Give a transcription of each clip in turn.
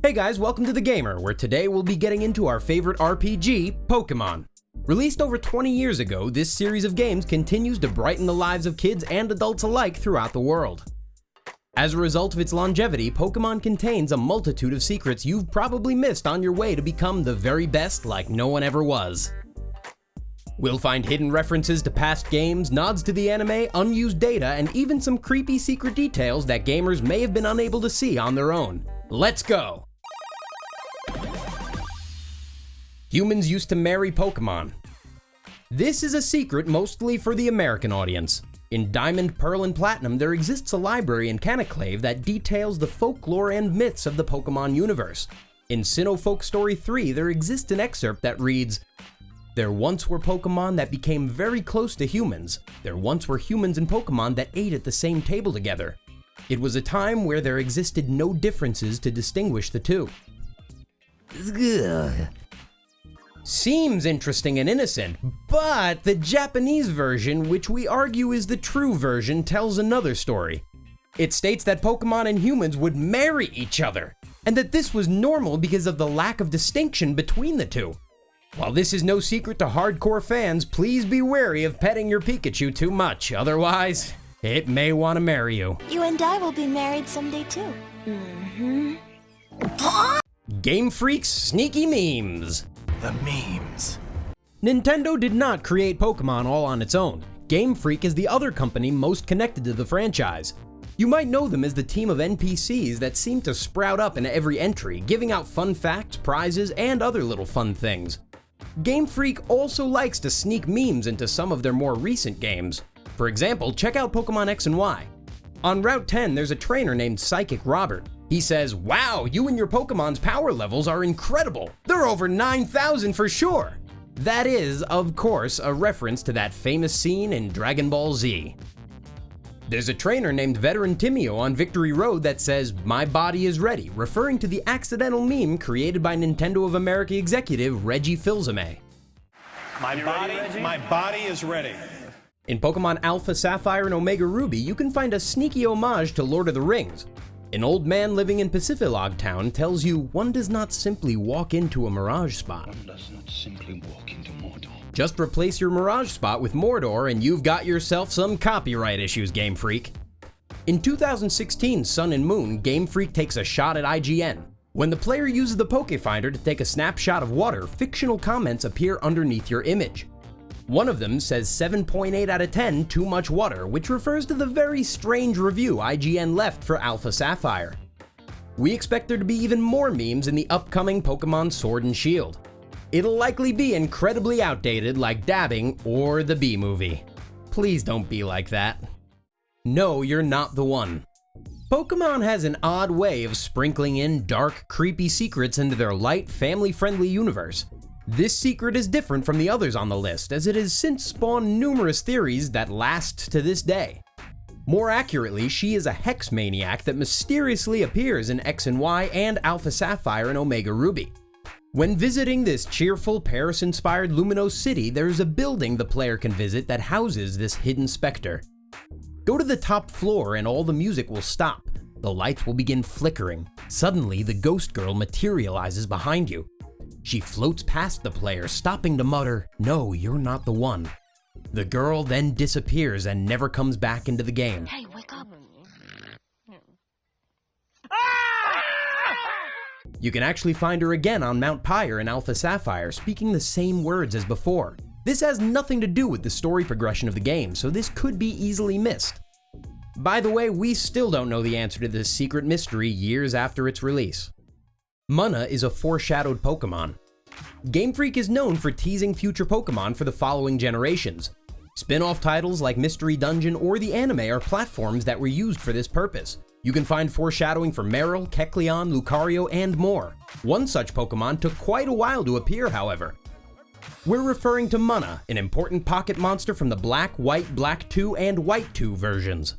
Hey guys, welcome to The Gamer, where today we'll be getting into our favorite RPG, Pokemon. Released over 20 years ago, this series of games continues to brighten the lives of kids and adults alike throughout the world. As a result of its longevity, Pokemon contains a multitude of secrets you've probably missed on your way to become the very best like no one ever was. We'll find hidden references to past games, nods to the anime, unused data, and even some creepy secret details that gamers may have been unable to see on their own. Let's go! Humans used to marry Pokemon. This is a secret mostly for the American audience. In Diamond, Pearl, and Platinum, there exists a library in Canaclave that details the folklore and myths of the Pokemon universe. In Sinnoh Folk Story 3, there exists an excerpt that reads, "There once were Pokemon that became very close to humans. There once were humans and Pokemon that ate at the same table together. It was a time where there existed no differences to distinguish the two." Ugh. Seems interesting and innocent, but the Japanese version, which we argue is the true version, tells another story. It states that Pokemon and humans would marry each other, and that this was normal because of the lack of distinction between the two. While this is no secret to hardcore fans, please be wary of petting your Pikachu too much, otherwise, it may want to marry you. You and I will be married someday too. Game Freak's sneaky memes. The memes. Nintendo did not create Pokemon all on its own. Game Freak is the other company most connected to the franchise. You might know them as the team of NPCs that seem to sprout up in every entry, giving out fun facts, prizes, and other little fun things. Game Freak also likes to sneak memes into some of their more recent games. For example, check out Pokemon X and Y. On Route 10, there's a trainer named Psychic Robert. He says, "Wow, you and your Pokemon's power levels are incredible. They're over 9,000 for sure." That is, of course, a reference to that famous scene in Dragon Ball Z. There's a trainer named Veteran Timio on Victory Road that says, "My body is ready," referring to the accidental meme created by Nintendo of America executive Reggie Fils-Aimé. My body is ready. In Pokemon Alpha Sapphire and Omega Ruby, you can find a sneaky homage to Lord of the Rings. An old man living in Pacific Town tells you one does not simply walk into a Mirage spot. One does not simply walk into Mordor. Just replace your Mirage spot with Mordor and you've got yourself some copyright issues, Game Freak. In 2016 Sun and Moon, Game Freak takes a shot at IGN. When the player uses the Pokefinder to take a snapshot of water, fictional comments appear underneath your image. One of them says 7.8 out of 10 too much water, which refers to the very strange review IGN left for Alpha Sapphire. We expect there to be even more memes in the upcoming Pokemon Sword and Shield. It'll likely be incredibly outdated like dabbing or the Bee Movie. Please don't be like that. No, you're not the one. Pokemon has an odd way of sprinkling in dark, creepy secrets into their light, family-friendly universe. This secret is different from the others on the list, as it has since spawned numerous theories that last to this day. More accurately, she is a hex maniac that mysteriously appears in X and Y and Alpha Sapphire and Omega Ruby. When visiting this cheerful, Paris-inspired Luminos city, there is a building the player can visit that houses this hidden specter. Go to the top floor and all the music will stop. The lights will begin flickering. Suddenly, the ghost girl materializes behind you. She floats past the player, stopping to mutter, "No, you're not the one." The girl then disappears and never comes back into the game. Hey, wake up. You can actually find her again on Mount Pyre in Alpha Sapphire, speaking the same words as before. This has nothing to do with the story progression of the game, so this could be easily missed. By the way, we still don't know the answer to this secret mystery years after its release. Munna is a foreshadowed Pokemon. Game Freak is known for teasing future Pokemon for the following generations. Spin-off titles like Mystery Dungeon or the anime are platforms that were used for this purpose. You can find foreshadowing for Meryl, Kecleon, Lucario, and more. One such Pokemon took quite a while to appear, however. We're referring to Munna, an important pocket monster from the Black, White, Black 2, and White 2 versions.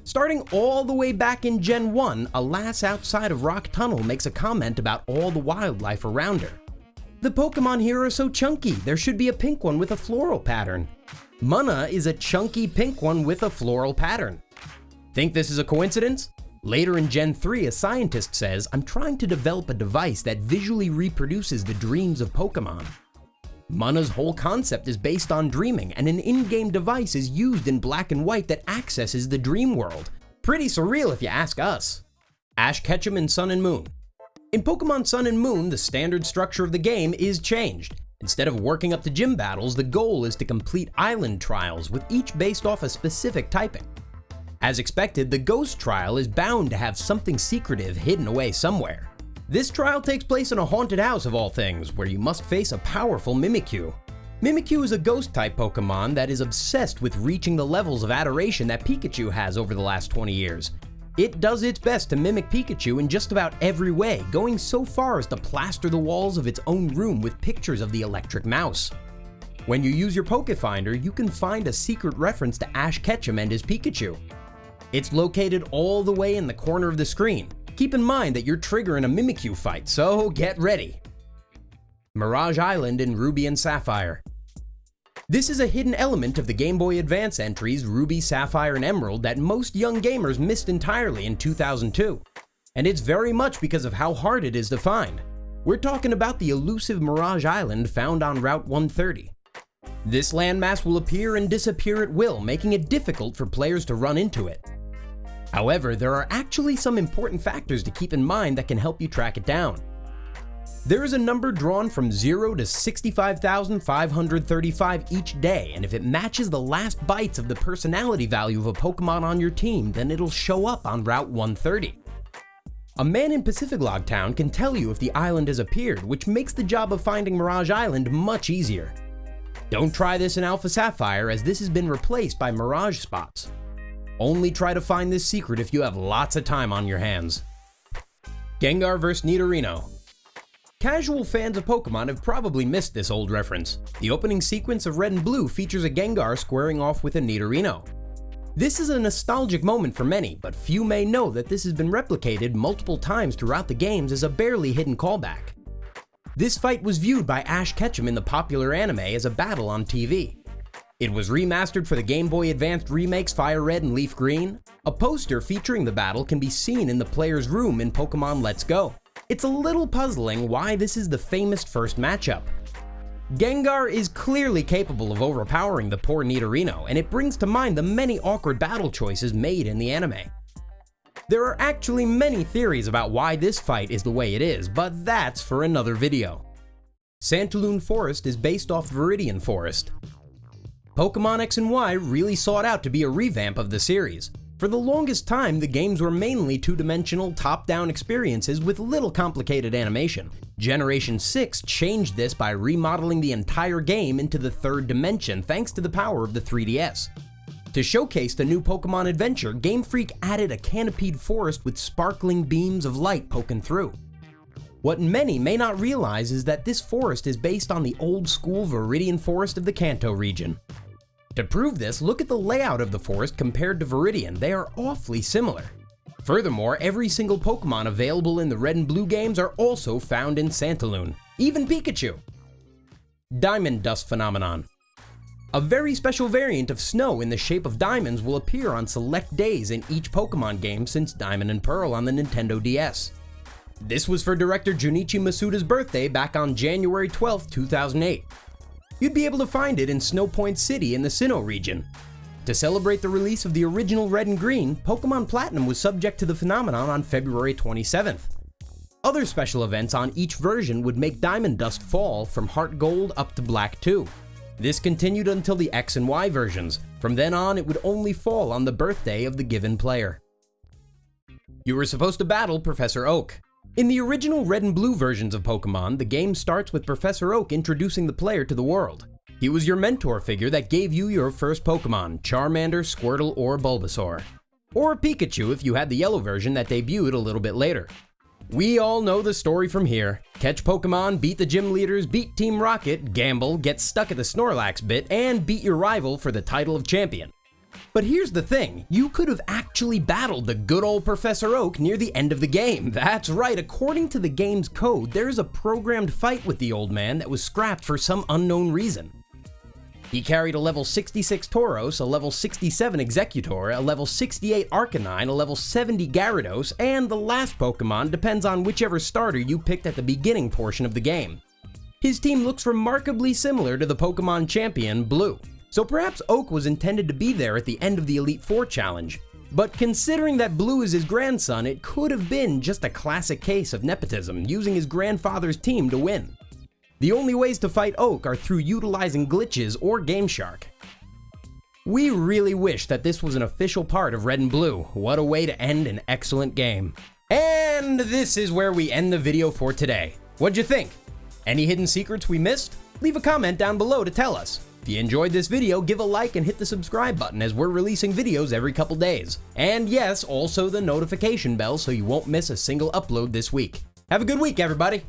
Starting all the way back in Gen 1, a lass outside of Rock Tunnel makes a comment about all the wildlife around her. "The Pokemon here are so chunky, there should be a pink one with a floral pattern." Munna is a chunky pink one with a floral pattern. Think this is a coincidence? Later in Gen 3, a scientist says, "I'm trying to develop a device that visually reproduces the dreams of Pokemon." Mana's whole concept is based on dreaming, and an in-game device is used in black and white that accesses the dream world. Pretty surreal if you ask us. Ash Ketchum in Sun and Moon. In Pokemon Sun and Moon, the standard structure of the game is changed. Instead of working up to gym battles, the goal is to complete island trials, with each based off a specific typing. As expected, the Ghost Trial is bound to have something secretive hidden away somewhere. This trial takes place in a haunted house of all things, where you must face a powerful Mimikyu. Mimikyu is a ghost-type Pokemon that is obsessed with reaching the levels of adoration that Pikachu has over the last 20 years. It does its best to mimic Pikachu in just about every way, going so far as to plaster the walls of its own room with pictures of the electric mouse. When you use your Pokefinder, you can find a secret reference to Ash Ketchum and his Pikachu. It's located all the way in the corner of the screen. Keep in mind that you're triggering a Mimikyu fight, so get ready. Mirage Island in Ruby and Sapphire. This is a hidden element of the Game Boy Advance entries Ruby, Sapphire, and Emerald that most young gamers missed entirely in 2002. And it's very much because of how hard it is to find. We're talking about the elusive Mirage Island found on Route 130. This landmass will appear and disappear at will, making it difficult for players to run into it. However, there are actually some important factors to keep in mind that can help you track it down. There is a number drawn from 0 to 65,535 each day, and if it matches the last bytes of the personality value of a Pokemon on your team, then it'll show up on Route 130. A man in Pacific Log Town can tell you if the island has appeared, which makes the job of finding Mirage Island much easier. Don't try this in Alpha Sapphire, as this has been replaced by Mirage spots. Only try to find this secret if you have lots of time on your hands. Gengar vs Nidorino. Casual fans of Pokemon have probably missed this old reference. The opening sequence of Red and Blue features a Gengar squaring off with a Nidorino. This is a nostalgic moment for many, but few may know that this has been replicated multiple times throughout the games as a barely hidden callback. This fight was viewed by Ash Ketchum in the popular anime as a battle on TV. It was remastered for the Game Boy Advance remakes Fire Red and Leaf Green. A poster featuring the battle can be seen in the player's room in Pokemon Let's Go. It's a little puzzling why this is the famous first matchup. Gengar is clearly capable of overpowering the poor Nidorino, and it brings to mind the many awkward battle choices made in the anime. There are actually many theories about why this fight is the way it is, but that's for another video. Santalune Forest is based off Viridian Forest. Pokemon X and Y really sought out to be a revamp of the series. For the longest time, the games were mainly two-dimensional, top-down experiences with little complicated animation. Generation 6 changed this by remodeling the entire game into the third dimension thanks to the power of the 3DS. To showcase the new Pokemon adventure, Game Freak added a canopied forest with sparkling beams of light poking through. What many may not realize is that this forest is based on the old-school Viridian Forest of the Kanto region. To prove this, look at the layout of the forest compared to Viridian. They are awfully similar. Furthermore, every single Pokemon available in the Red and Blue games are also found in Santalune, even Pikachu. Diamond Dust Phenomenon. A very special variant of snow in the shape of diamonds will appear on select days in each Pokemon game since Diamond and Pearl on the Nintendo DS. This was for director Junichi Masuda's birthday back on January 12, 2008. You'd be able to find it in Snow Point City in the Sinnoh region. To celebrate the release of the original Red and Green, Pokemon Platinum was subject to the phenomenon on February 27th. Other special events on each version would make Diamond Dust fall from Heart Gold up to Black 2. This continued until the X and Y versions. From then on, it would only fall on the birthday of the given player. You were supposed to battle Professor Oak. In the original Red and Blue versions of Pokemon, the game starts with Professor Oak introducing the player to the world. He was your mentor figure that gave you your first Pokemon, Charmander, Squirtle, or Bulbasaur. Or Pikachu if you had the yellow version that debuted a little bit later. We all know the story from here. Catch Pokemon, beat the gym leaders, beat Team Rocket, gamble, get stuck at the Snorlax bit, and beat your rival for the title of champion. But here's the thing, you could have actually battled the good old Professor Oak near the end of the game. That's right, according to the game's code, there's a programmed fight with the old man that was scrapped for some unknown reason. He carried a level 66 Tauros, a level 67 Executor, a level 68 Arcanine, a level 70 Gyarados, and the last Pokemon depends on whichever starter you picked at the beginning portion of the game. His team looks remarkably similar to the Pokemon champion, Blue, so perhaps Oak was intended to be there at the end of the Elite Four challenge. But considering that Blue is his grandson, it could have been just a classic case of nepotism, using his grandfather's team to win. The only ways to fight Oak are through utilizing glitches or Game Shark. We really wish that this was an official part of Red and Blue. What a way to end an excellent game. And this is where we end the video for today. What'd you think? Any hidden secrets we missed? Leave a comment down below to tell us. If you enjoyed this video, give a like and hit the subscribe button as we're releasing videos every couple days. And yes, also the notification bell so you won't miss a single upload this week. Have a good week, everybody!